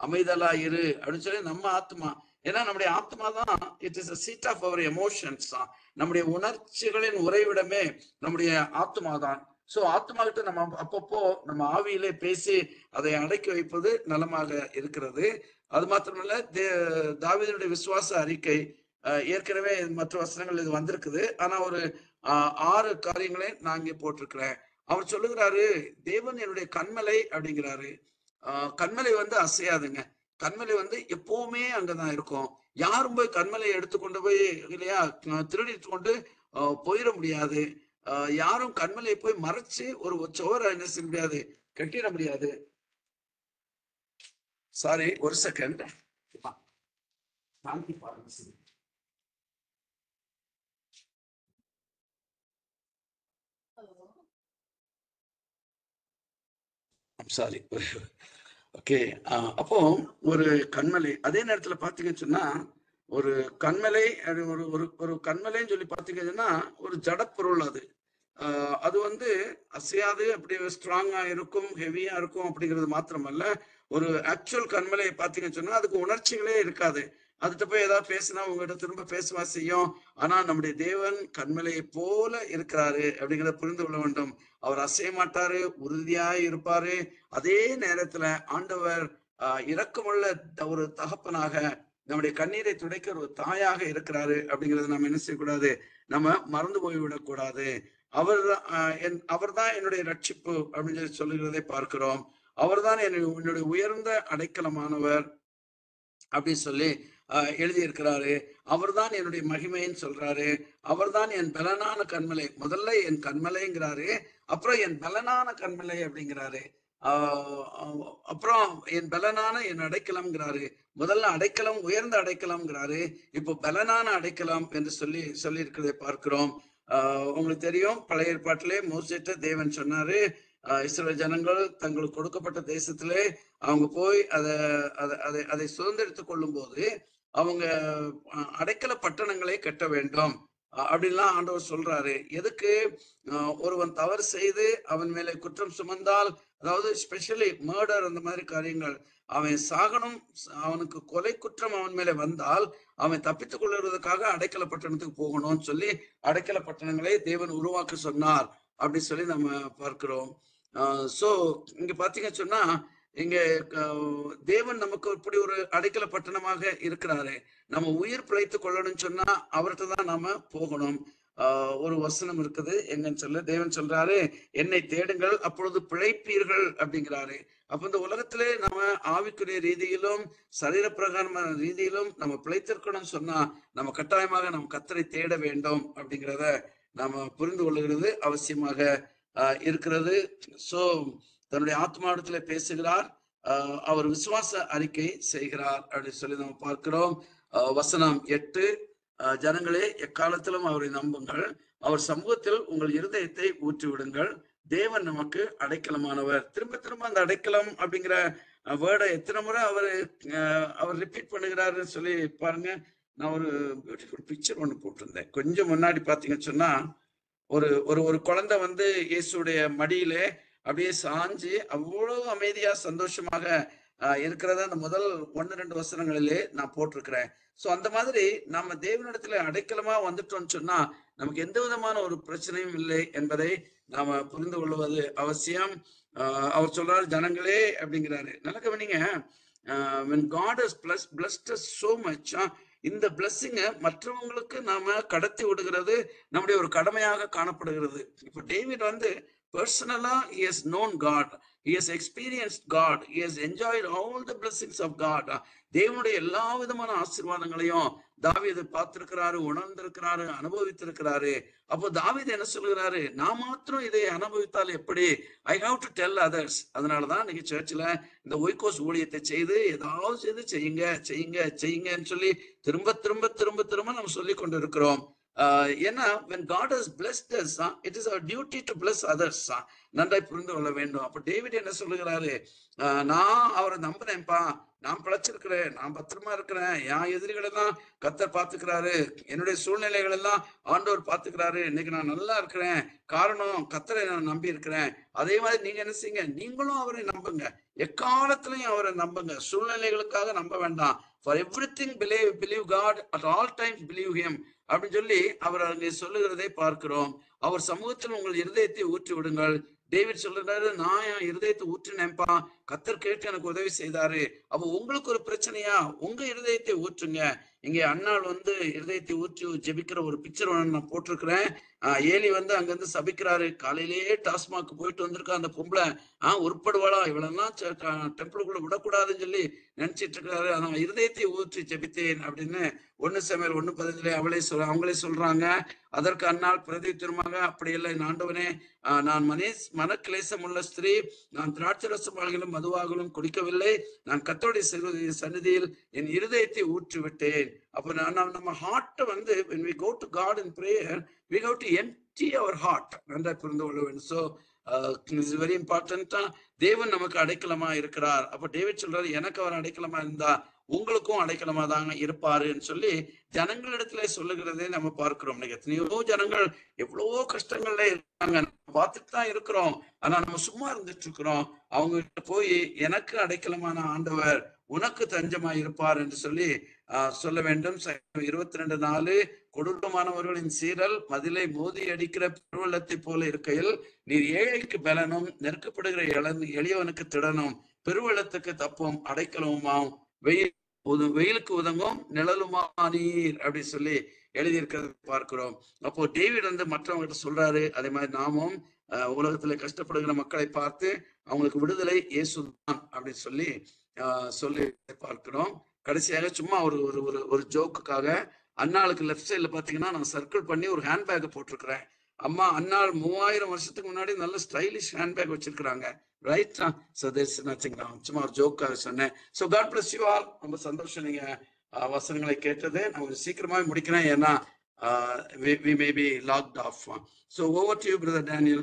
அமைதலா இரு அப்படின்னு சொல்லி நம்ம ஆத்மா. ஏன்னா நம்முடைய ஆத்மா தான் it is a seat of our emotions தான். நம்முடைய உணர்ச்சிகளின் உறைவிடமே நம்முடைய ஆத்மா தான். சோ ஆத்மா கிட்ட நம்ம அப்பப்போ நம்ம ஆவியிலே பேசி அதை அடக்கி வைப்பது நலமாக இருக்கிறது. அது மாத்திரமல்ல, தாவீதுடைய விசுவாச அறிக்கை ஏற்கனவே மற்ற வசனங்கள் இது வந்திருக்குது. ஆனா ஒரு 6 காரியங்களை நான் இங்கே போட்டிருக்கிறேன். அவர் சொல்லுகிறாரு, தேவன் என்னுடைய கண்மலை அப்படிங்கிறாரு. கண்மலை வந்து அசையாதுங்க. கண்மலை வந்து எப்பவுமே அங்கதான் இருக்கும். யாரும் போய் கண்மலையை எடுத்துக்கொண்டு போய் இல்லையா திருடிட்டு கொண்டு போயிட முடியாது. யாரும் கண்மலையை போய் மறைச்சு ஒரு சோரை என்ன செய்ய முடியாது, கட்டிட முடியாது. சாரி, ஒரு செகண்ட். சாரி. ஓகே. அப்போ ஒரு கண்மலை, அதே நேரத்துல பாத்தீங்கன்னு சொன்னா ஒரு கண்மலை, அது ஒரு ஒரு ஒரு கண்மலைன்னு சொல்லி பாத்தீங்கன்னா ஒரு ஜடப்பொருள் அது. அது வந்து அசையாது, அப்படியே ஸ்ட்ராங்கா இருக்கும், ஹெவியா இருக்கும் அப்படிங்கிறது மாத்திரமல்ல, ஒரு ஆக்சுவல் கண்மலையை பார்த்தீங்கன்னு சொன்னா அதுக்கு உணர்ச்சிகளே இருக்காது. அதுகிட்ட போய் ஏதாவது பேசினா உங்ககிட்ட திரும்ப பேசவா செய்யும். ஆனா நம்முடைய தேவன் கண்மலையை போல இருக்கிறாரு அப்படிங்கிறத புரிந்து கொள்ள வேண்டும். அவர் அசைய மாட்டாரு, உறுதியாய் இருப்பாரு. அதே நேரத்துல ஆண்டவர் இரக்கமுள்ள ஒரு தகப்பனாக, நம்முடைய கண்ணீரை துடைக்கிற ஒரு தாயாக இருக்கிறாரு அப்படிங்கறத நம்ம என்ன செய்யக்கூடாது, நம்ம மறந்து போய்விடக் கூடாது. அவர் அவர்தான் என்னுடைய ரட்சிப்பு அப்படின்னு சொல்லி சொல்லுகிறதை பார்க்கிறோம். அவர்தான் என்னுடைய உயர்ந்த அடைக்கலமானவர் அப்படின்னு சொல்லி எழுதியிருக்கிறாரு. அவர்தான் என்னுடைய மகிமைன்னு சொல்றாரு. அவர்தான் என் பலனான கண்மலை. முதல்ல என் கண்மலைங்கிறாரு, அப்புறம் என் பலனான கண்மலை அப்படிங்கிறாரு. அப்புறம் என் பலனான என் அடைக்கலம்ங்கிறாரு. முதல்ல அடைக்கலம், உயர்ந்த அடைக்கலம்ங்கிறாரு. இப்போ பலனான அடைக்கலம் என்று சொல்லி இருக்கிறதை பார்க்கிறோம். உங்களுக்கு தெரியும், பழைய ஏற்பாட்டிலே மோசேட்ட தேவன் சொன்னாரு, இஸ்ரவேல் ஜனங்கள் தங்களுக்கு கொடுக்கப்பட்ட தேசத்திலே அவங்க போய் அதை சுதந்திரித்துக் கொள்ளும் போது அவங்க அடைக்கல பட்டணங்களை கட்ட வேண்டும் அப்படின்லாம் ஆண்டவர் சொல்றாரு. எதுக்கு? ஒருவன் தவறு செய்து அவன் மேலே குற்றம் சுமந்தால், அதாவது ஸ்பெஷலி மர்டர் அந்த மாதிரி காரியங்கள், அவன் சாகணும், அவனுக்கு கொலை குற்றம் அவன் மேலே வந்தால் அவன் தப்பித்துக் கொள்வதற்காக அடைக்கல பட்டணத்துக்கு போகணும்னு சொல்லி அடைக்கல பட்டணங்களை தேவன் உருவாக்க சொன்னார் அப்படின்னு சொல்லி நம்ம பார்க்கிறோம். சோ இங்க பாத்தீங்கன்னு சொன்னா, இங்க தேவன் நமக்கு இப்படி ஒரு அடைக்கல பட்டணமாக இருக்கிறாரு. நம்ம உயிர் பிழைத்துக் கொள்ளணும்னு சொன்னா அவர்கிட்ட தான் நாம போகணும். ஒரு வசனம் இருக்குது, எங்கன்னு சொல்ல தேவன் சொல்றாரு, என்னை தேடுங்கள் அப்பொழுது பிழைப்பீர்கள் அப்படிங்கிறாரு. அப்ப இந்த உலகத்திலே நம்ம ஆவிக்குரிய ரீதியிலும் சரீர பிரகாரமான ரீதியிலும் நம்ம பிழைத்திருக்கணும்னு சொன்னா நம்ம கட்டாயமாக நம்ம கர்த்தரை தேட வேண்டும் அப்படிங்கிறத நாம புரிந்து கொள்ளுகிறது அவசியமாக இருக்கிறது. சோ தன்னுடைய ஆத்மாவிடத்துல பேசுகிறார், அவர் விசுவாச அறிக்கை செய்கிறார் அப்படின்னு சொல்லி நம்ம பார்க்கிறோம். வசனம் 8, ஜனங்களே எக்காலத்திலும் அவரை நம்புங்கள், அவர் சமூகத்தில் உங்கள் இருதயத்தை ஊற்றி விடுங்கள், தேவன் நமக்கு அடைக்கலமானவர். திரும்ப திரும்ப அந்த அடைக்கலம் அப்படிங்கிற வேர்டை எத்தனை முறை அவர் ரிப்பீட் பண்ணுகிறாருன்னு சொல்லி பாருங்க. நான் ஒரு பியூட்டிஃபுல் பிக்சர் ஒன்று போட்டிருந்தேன் கொஞ்சம் முன்னாடி. பாத்தீங்கன்னு சொன்னா ஒரு ஒரு குழந்தை வந்து இயேசுடைய மடியிலே அப்படியே சாஞ்சு அவ்வளவு அமைதியா சந்தோஷமாக இருக்கிறத அந்த முதல் 1-2 வசனங்களிலே நான் போட்டிருக்கிறேன். சோ அந்த மாதிரி நம்ம தேவனிடத்துல அடைக்கலமா வந்துட்டோம்னு சொன்னா நமக்கு எந்த விதமான ஒரு பிரச்சனையும் இல்லை என்பதை நாம புரிந்து கொள்வது அவசியம். அவர் சொல்றாரு, ஜனங்களே அப்படிங்கிறாரு. நல்ல கவனிங்க, when God has blessed us so much, இந்த பிளஸ்ஸிங்கை மற்றவங்களுக்கு நாம கடத்தி விடுகிறது நம்முடைய ஒரு கடமையாக காணப்படுகிறது. இப்போ டேவிட் வந்து பர்சனலா he has known God, he has experienced God, he has enjoyed all the blessings of God. தேவனுடைய எல்லா விதமான ஆசீர்வாதங்களையும் தாவீது பார்த்திருக்கிறாரு, உணர்ந்திருக்கிறாரு, அனுபவித்திருக்கிறாரு. அப்போ தாவீது என்ன சொல்கிறாரு, நான் மாத்திரம் இதை அனுபவித்தால் எப்படி? I have to tell others. அதனாலதான் இன்னைக்கு சர்ச்சில் இந்த ஒய்கோஸ் ஊழியத்தை செய்து ஏதாவது செய்து செய்யுங்க செய்யுங்க செய்யுங்கன்னு சொல்லி திரும்ப திரும்ப திரும்ப திரும்ப நம்ம சொல்லி கொண்டு இருக்கிறோம். ஏன்னா when God has blessed us, it is our duty to bless others. நன்றாய் புரிந்து கொள்ள வேண்டும். அப்ப டேவிட் என்ன சொல்லுகிறாரு, நான் அவரை நம்புறேன்ப்பா, நான் பிழைச்சிருக்கிறேன், நான் பத்திரமா இருக்கிறேன், என் எதிரிகள் எல்லாம் கர்த்தர் பார்த்துக்கிறாரு, என்னுடைய சூழ்நிலைகள் எல்லாம் ஆண்டவர் பார்த்துக்கிறாரு, இன்னைக்கு நான் நல்லா இருக்கிறேன், காரணம் கர்த்தரை நான் நம்பி இருக்கிறேன். அதே மாதிரி நீங்க என்ன செய்யுங்க, நீங்களும் அவரை நம்புங்க, எக்காலத்திலையும் அவரை நம்புங்க, சூழ்நிலைகளுக்காக நம்ப வேண்டாம். For everything believe God, at all times believe him அப்படின்னு சொல்லி அவர் அங்கே சொல்லுகிறதை பார்க்கிறோம். அவர் சமூகத்தில் உங்கள் இருதயத்தை ஊற்றி விடுங்கள். டேவிட் சொல்றாரு, நான் என் இருதயத்தை ஊற்றினேன்ப்பா, கர்த்தர் கேட்டு எனக்கு உதவி செய்தாரு. அப்போ உங்களுக்கு ஒரு பிரச்சனையா, உங்க இருதயத்தை ஊற்றுங்க. இங்கே அண்ணாள் வந்து இருதயத்தை ஊற்றி ஜெபிக்கிற ஒரு பிக்சர் நான் போட்டிருக்கிறேன். ஏலி வந்து அங்கிருந்து சபிக்கிறாரு, காலையிலேயே டாஸ்மாக் போயிட்டு வந்திருக்கா அந்த பொம்பளை, உருப்படுவாளா, இவளெல்லாம் டெம்பிளுக்குள்ள விடக்கூடாதுன்னு சொல்லி நினைச்சிட்டு இருக்கிறாரு. ஆனா இருதயத்தை ஊற்றி ஜெபித்தேன் அப்படின்னு 1 சாமுவேல் 1:15 அவங்களே சொல்றாங்க. அதற்கு அண்ணாள் பிரதித்திரமாக, அப்படி இல்லை ஆண்டவனே, நான் மனக்கிலேசம் உள்ள ஸ்திரீ, நான் திராட்சரசமாகலும் மதுவாகலும் குடிக்கவில்லை, நான் கர்த்தருடைய சந்நிதியில் என் இருதயத்தை ஊற்றி விட்டேன். அப்ப நம்ம ஹார்ட்டை வந்து when we go to God in prayer, we have to empty our heart. நன்றாய் புரிந்து கொள்ள வேண்டும். So இஸ் வெரி இம்பார்ட்டன்டா. தேவன் நமக்கு அடைக்கலமா இருக்கிறார். அப்ப டேவிட் சொல்றாரு, எனக்கு அவர் அடைக்கலமா இருந்தா உங்களுக்கும் அடைக்கலமா தாங்க இருப்பாருன்னு சொல்லி ஜனங்களிடத்துல சொல்லுகிறதே நம்ம பார்க்கிறோம். இன்னைக்கு எத்தனையோ ஜனங்கள் எவ்வளவோ கஷ்டங்கள்ல இருக்காங்க, பார்த்துட்டு தான் இருக்கிறோம். ஆனா நம்ம சும்மா இருந்துட்டு இருக்கிறோம். அவங்க கிட்ட போய் எனக்கு அடைக்கலமான ஆண்டவர் உனக்கு தஞ்சமா இருப்பார் என்று சொல்லி சொல்ல வேண்டும். 22:4 கொடூரமானவர்களின் சீரல் மதிலை மோதி அடிக்கிற பெருவெள்ளத்தை போல இருக்கையில் நீர் ஏழைக்கு பலனும் நெருக்கப்படுகிற எளியவனுக்கு திடனும் பெருவெள்ளத்துக்கு தப்பும் அடைக்கலவுமாம் வெயிலுக்கு உதங்கும் நிழலுமா நீர் அப்படி சொல்லி எழுதியிருக்கிறத பார்க்கிறோம். அப்போ டேவிட் வந்து மற்றவங்கிட்ட சொல்றாரு. அதே மாதிரி நாமும் உலகத்துல கஷ்டப்படுகிற மக்களை பார்த்து அவங்களுக்கு விடுதலை இயேசுதான் அப்படின்னு சொல்லி பார்க்கிறோம். கடைசியாக சும்மா ஒரு ஜோக்குக்காக அண்ணாளுக்கு லெஃப்ட் சைட்ல பாத்தீங்கன்னா நான் சர்க்கிள் பண்ணி ஒரு ஹேண்ட்பேக் போட்டிருக்கிறேன். அம்மா அண்ணாள் 3000 வருஷத்துக்கு முன்னாடி நல்ல ஸ்டைலிஷ் ஹேண்ட்பேக் வச்சிருக்கிறாங்க. Right? So there's nothing wrong. சும்மா ஒரு ஜோக்காக சொன்னேன். So God bless you all. ரொம்ப சந்தோஷம் நீங்க வசனங்களை கேட்டது. நான் சீக்கிரமாவே முடிக்கிறேன், ஏன்னா we may be locked off. So over to you, Brother Daniel.